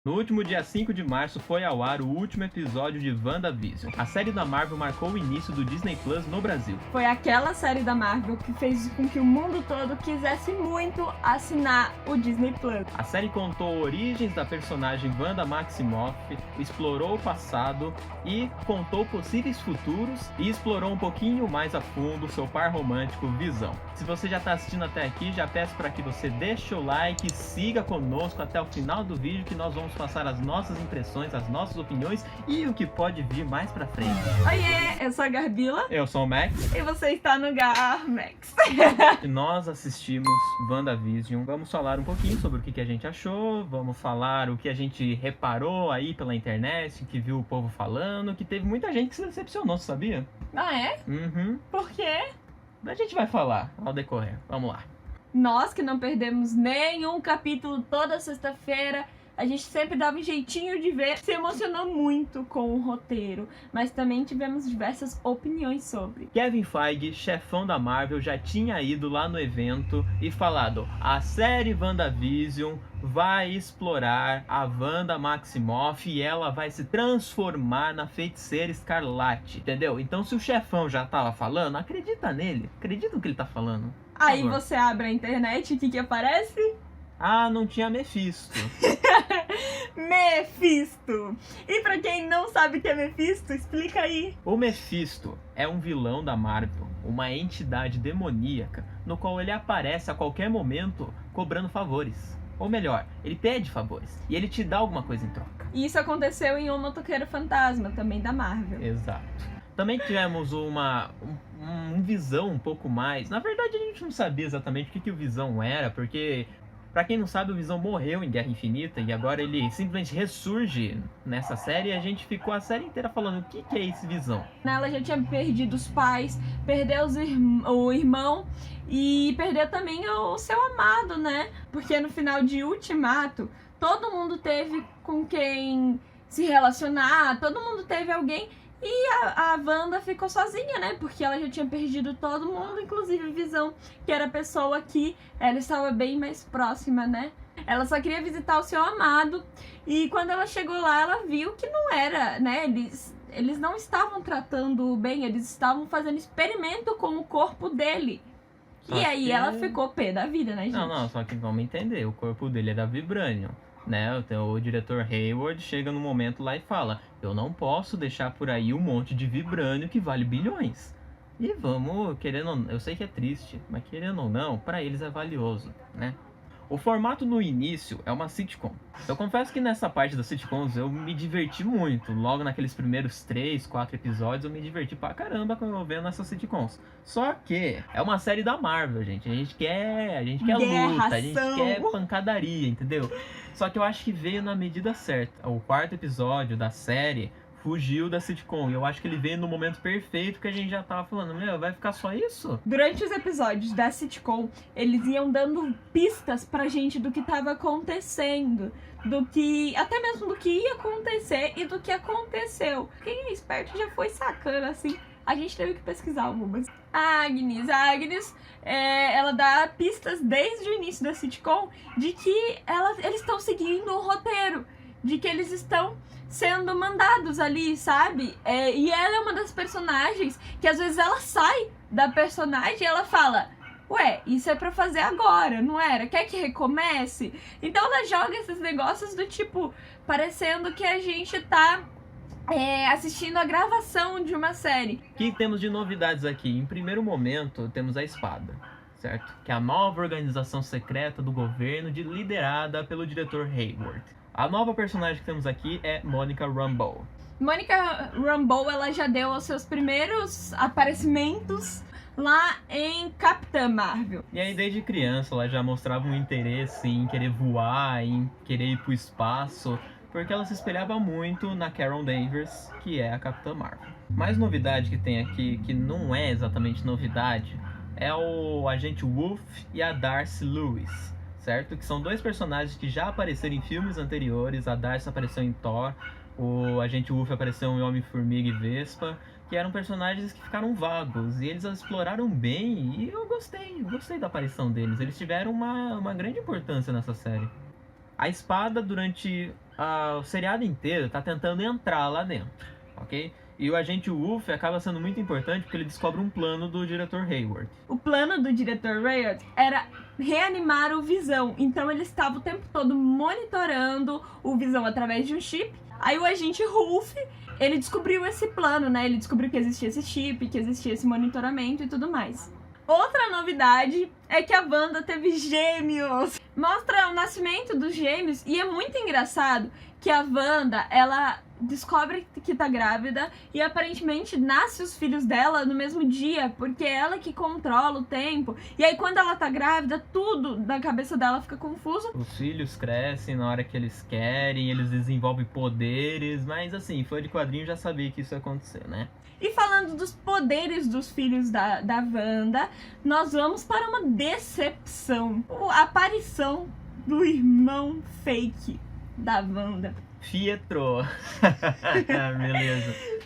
No último dia 5 de março foi ao ar o último episódio de WandaVision. A série da Marvel marcou o início do Disney Plus no Brasil. Foi aquela série da Marvel que fez com que o mundo todo quisesse muito assinar o Disney Plus. A série contou origens da personagem Wanda Maximoff, explorou o passado e contou possíveis futuros e explorou um pouquinho mais a fundo seu par romântico Visão. Se você já está assistindo até aqui, já peço para que você deixe o like e siga conosco até o final do vídeo, que nós vamos passar as nossas impressões, as nossas opiniões e o que pode vir mais pra frente. Oiê, eu sou a Garbila. Eu sou o Max. E você está no Garmax. E nós assistimos WandaVision. Vamos falar um pouquinho sobre o que a gente achou, vamos falar o que a gente reparou aí pela internet, que viu o povo falando, que teve muita gente que se decepcionou, sabia? Ah, é? Uhum. Por quê? A gente vai falar ao decorrer. Vamos lá. Nós que não perdemos nenhum capítulo toda sexta-feira, a gente sempre dava um jeitinho de ver, se emocionou muito com o roteiro, mas também tivemos diversas opiniões sobre. Kevin Feige, chefão da Marvel, já tinha ido lá no evento e falado: a série WandaVision vai explorar a Wanda Maximoff e ela vai se transformar na Feiticeira Escarlate, entendeu? Então se o chefão já tava falando, acredita nele, acredita no que ele tá falando. Aí você abre a internet e o que aparece? Ah, não tinha Mephisto. Mephisto! E pra quem não sabe o que é Mephisto, explica aí. O Mephisto é um vilão da Marvel, uma entidade demoníaca, no qual ele aparece a qualquer momento cobrando favores. Ou melhor, ele pede favores e ele te dá alguma coisa em troca. E isso aconteceu em O Motoqueiro Fantasma, também da Marvel. Exato. Também tivemos um Visão um pouco mais. Na verdade, a gente não sabia exatamente o que o Visão era, porque, pra quem não sabe, o Visão morreu em Guerra Infinita e agora ele simplesmente ressurge nessa série e a gente ficou a série inteira falando: o que é esse Visão? Ela já tinha perdido os pais, perdeu o irmão e perdeu também o seu amado, né? Porque no final de Ultimato, todo mundo teve com quem se relacionar, todo mundo teve alguém. E a Wanda ficou sozinha, né? Porque ela já tinha perdido todo mundo, inclusive Visão, que era a pessoa que ela estava bem mais próxima, né? Ela só queria visitar o seu amado. E quando ela chegou lá, ela viu que não era, né? Eles não estavam tratando bem, eles estavam fazendo experimento com o corpo dele. E aí ela ficou pé da vida, né, gente? Não, só que vamos entender, o corpo dele era Vibranium, né? O diretor Hayward chega no momento lá e fala: eu não posso deixar por aí um monte de Vibranium que vale bilhões. E vamos, querendo ou não, eu sei que é triste, mas querendo ou não, pra eles é valioso, né? O formato no início é uma sitcom. Eu confesso que nessa parte das sitcoms eu me diverti muito. Logo naqueles primeiros 3, 4 episódios eu me diverti pra caramba quando eu vendo essas sitcoms. Só que é uma série da Marvel, gente. A gente quer luta, a gente quer pancadaria, entendeu? Só que eu acho que veio na medida certa. O quarto episódio da série fugiu da sitcom. E eu acho que ele veio no momento perfeito, que a gente já tava falando: meu, vai ficar só isso? Durante os episódios da sitcom, eles iam dando pistas pra gente do que tava acontecendo, até mesmo do que ia acontecer e do que aconteceu. Quem é esperto já foi sacando, assim. A gente teve que pesquisar algumas. A Agnes, ela dá pistas desde o início da sitcom de que eles estão seguindo o roteiro, de que eles estão sendo mandados ali, sabe? E ela é uma das personagens que às vezes ela sai da personagem e ela fala: ué, isso é pra fazer agora, não era? Quer que recomece? Então ela joga esses negócios do tipo, parecendo que a gente tá assistindo a gravação de uma série. O que temos de novidades aqui? Em primeiro momento, temos a Espada, certo? Que é a nova organização secreta do governo, liderada pelo diretor Hayward. A nova personagem que temos aqui é Monica Rambeau. Monica Rambeau, ela já deu os seus primeiros aparecimentos lá em Capitã Marvel. E aí, desde criança, ela já mostrava um interesse em querer voar, em querer ir pro espaço, porque ela se espelhava muito na Carol Danvers, que é a Capitã Marvel. Mais novidade que tem aqui, que não é exatamente novidade, é o Agente Wolf e a Darcy Lewis, certo? Que são dois personagens que já apareceram em filmes anteriores. A Darcy apareceu em Thor, o Agente Wolf apareceu em Homem-Formiga e Vespa, que eram personagens que ficaram vagos, e eles exploraram bem, e eu gostei da aparição deles. Eles tiveram uma grande importância nessa série. A espada, durante o seriado inteiro, tá tentando entrar lá dentro, ok? E o agente Wolf acaba sendo muito importante porque ele descobre um plano do diretor Hayward. O plano do diretor Hayward era reanimar o Visão. Então ele estava o tempo todo monitorando o Visão através de um chip. Aí o agente Wolf, ele descobriu esse plano, né? Ele descobriu que existia esse chip, que existia esse monitoramento e tudo mais. Outra novidade é que a Wanda teve gêmeos. Mostra o nascimento dos gêmeos e é muito engraçado que a Wanda, ela descobre que tá grávida e aparentemente nasce os filhos dela no mesmo dia, porque é ela que controla o tempo. E aí quando ela tá grávida, tudo na cabeça dela fica confuso. Os filhos crescem na hora que eles querem, eles desenvolvem poderes, mas assim, fã de quadrinho já sabia que isso ia acontecer, né? E falando dos poderes dos filhos da Wanda, nós vamos para uma decepção. A aparição do irmão fake da Wanda. Pietro.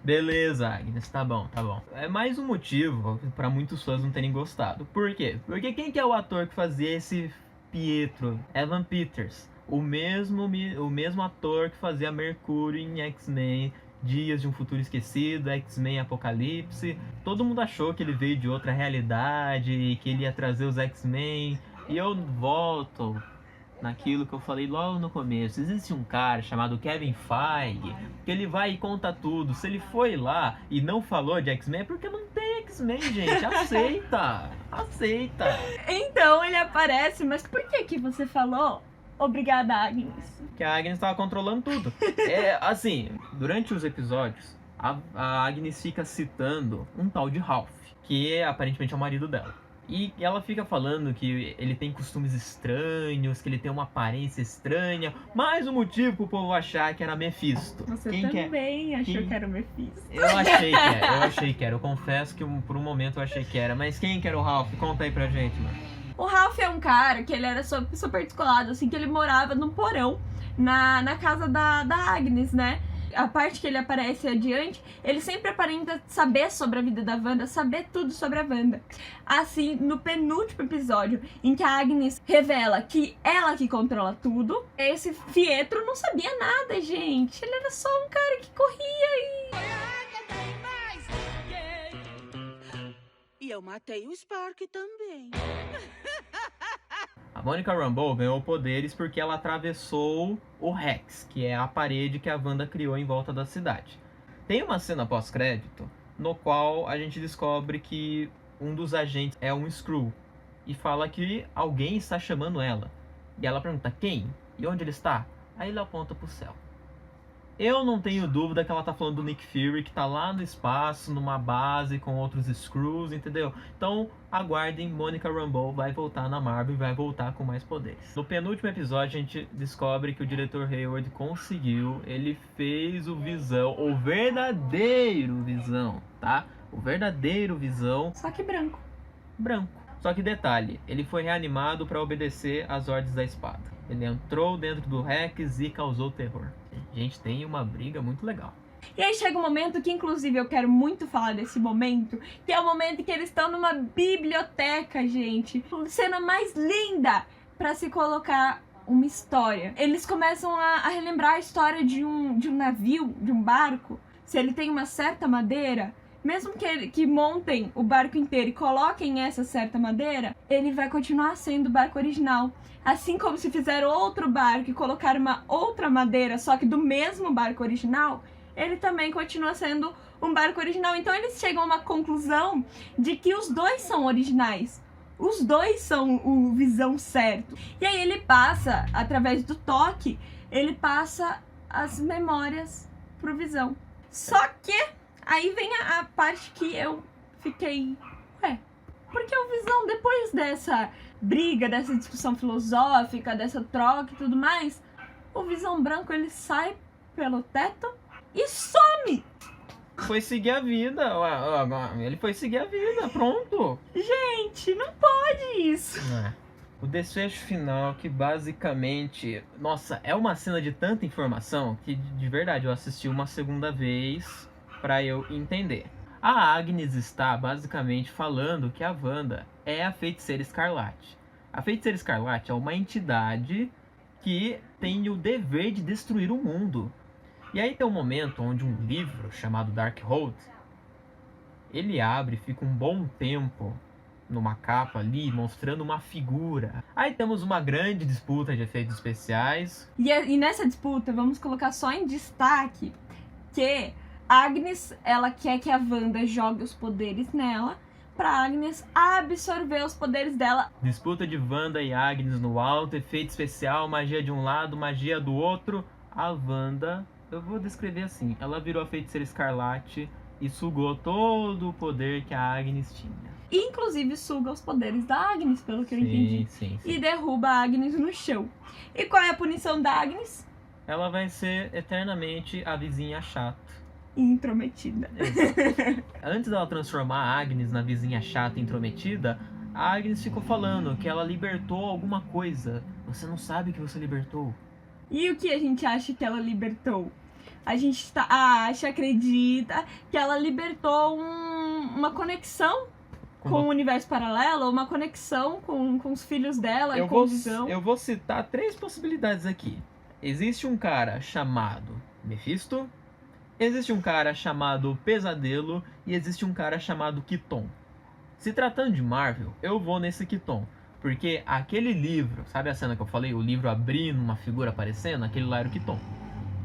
Beleza, Agnes, tá bom. É mais um motivo pra muitos fãs não terem gostado. Por quê? Porque quem que é o ator que fazia esse Pietro? Evan Peters, o mesmo ator que fazia Mercúrio em X-Men Dias de um Futuro Esquecido, X-Men Apocalipse. Todo mundo achou que ele veio de outra realidade, que ele ia trazer os X-Men. E eu volto naquilo que eu falei logo no começo. Existe um cara chamado Kevin Feige, que ele vai e conta tudo. Se ele foi lá e não falou de X-Men, é porque não tem X-Men, gente. Aceita. Então ele aparece, mas por que você falou? Obrigada, Agnes. Que a Agnes estava controlando tudo. Assim, durante os episódios, a Agnes fica citando um tal de Ralph, que aparentemente é o marido dela. E ela fica falando que ele tem costumes estranhos, que ele tem uma aparência estranha. Mais um motivo pro povo achar que era Mephisto. Você também achou que era o Mephisto. Eu achei que era. Eu confesso que por um momento eu achei que era. Mas quem que era o Ralph? Conta aí pra gente, mano. O Ralph é um cara que ele era super descolado, assim, que ele morava num porão na casa da Agnes, né? A parte que ele aparece adiante, ele sempre aparenta saber sobre a vida da Wanda, saber tudo sobre a Wanda. Assim, no penúltimo episódio, em que a Agnes revela que ela que controla tudo, esse Pietro não sabia nada, gente. Ele era só um cara que corria e eu matei o Spark também. A Monica Rambeau ganhou poderes porque ela atravessou o Rex, que é a parede que a Wanda criou em volta da cidade. Tem uma cena pós-crédito no qual a gente descobre que um dos agentes é um Skrull e fala que alguém está chamando ela. E ela pergunta quem? E onde ele está? Aí ele aponta pro céu. Eu não tenho dúvida que ela tá falando do Nick Fury, que tá lá no espaço, numa base com outros Skrulls, entendeu? Então, aguardem, Monica Rambeau vai voltar na Marvel e vai voltar com mais poderes. No penúltimo episódio, a gente descobre que o diretor Hayward conseguiu, ele fez o Visão, o verdadeiro Visão, tá? O verdadeiro Visão. Só que branco. Só que detalhe, ele foi reanimado para obedecer às ordens da espada. Ele entrou dentro do Rex e causou terror. Gente, tem uma briga muito legal. E aí chega um momento que, inclusive, eu quero muito falar desse momento, que é o momento que eles estão numa biblioteca, gente. Cena mais linda pra se colocar uma história. Eles começam a relembrar a história de um navio, de um barco. Se ele tem uma certa madeira, mesmo que montem o barco inteiro e coloquem essa certa madeira, ele vai continuar sendo o barco original. Assim como se fizeram outro barco e colocaram uma outra madeira, só que do mesmo barco original, ele também continua sendo um barco original. Então eles chegam a uma conclusão de que os dois são originais. Os dois são o Visão certo. E aí ele passa, através do toque, ele passa as memórias pro Visão. Só que aí vem a parte que eu fiquei... Porque o Visão, depois dessa briga, dessa discussão filosófica, dessa troca e tudo mais, o Visão Branco, ele sai pelo teto e some! Foi seguir a vida. Ele foi seguir a vida, pronto. Gente, não pode isso. O desfecho final, que basicamente... Nossa, é uma cena de tanta informação que, de verdade, eu assisti uma segunda vez pra eu entender. A Agnes está basicamente falando que a Wanda é a Feiticeira Escarlate. A Feiticeira Escarlate é uma entidade que tem o dever de destruir o mundo. E aí tem um momento onde um livro chamado Darkhold, ele abre e fica um bom tempo numa capa ali, mostrando uma figura. Aí temos uma grande disputa de efeitos especiais. E nessa disputa, vamos colocar só em destaque que Agnes, ela quer que a Wanda jogue os poderes nela, pra Agnes absorver os poderes dela. Disputa de Wanda e Agnes no alto, efeito especial, magia de um lado, magia do outro. A Wanda, eu vou descrever assim, ela virou a Feiticeira Escarlate e sugou todo o poder que a Agnes tinha. Inclusive suga os poderes da Agnes, pelo que eu entendi. Sim. E derruba a Agnes no chão. E qual é a punição da Agnes? Ela vai ser eternamente a vizinha chata. Intrometida. Antes dela transformar a Agnes na vizinha chata e intrometida, a Agnes ficou falando que ela libertou alguma coisa. Você não sabe que você libertou. E o que a gente acha que ela libertou? A gente acha, acredita que ela libertou uma conexão com o universo paralelo, uma conexão com os filhos dela, com o Visão. Eu vou citar 3 possibilidades aqui. Existe um cara chamado Mephisto, existe um cara chamado Pesadelo e existe um cara chamado Kiton. Se tratando de Marvel, eu vou nesse Kiton. Porque aquele livro, sabe a cena que eu falei? O livro abrindo, uma figura aparecendo? Aquele lá era o Kiton,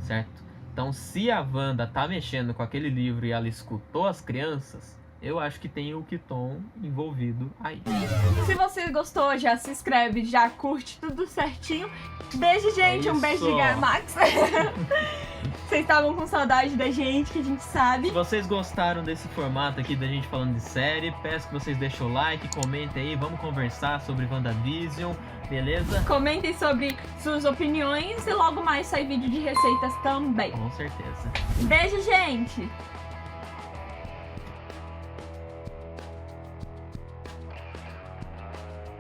certo? Então, se a Wanda tá mexendo com aquele livro e ela escutou as crianças, eu acho que tem o Kiton envolvido aí. Se você gostou, já se inscreve, já curte tudo certinho. Beijo, gente. Um beijo de Garmax. Vocês estavam com saudade da gente, que a gente sabe. Se vocês gostaram desse formato aqui da gente falando de série, peço que vocês deixem o like, comentem aí, vamos conversar sobre WandaVision, beleza? Comentem sobre suas opiniões e logo mais sai vídeo de receitas também. Com certeza. Beijo, gente!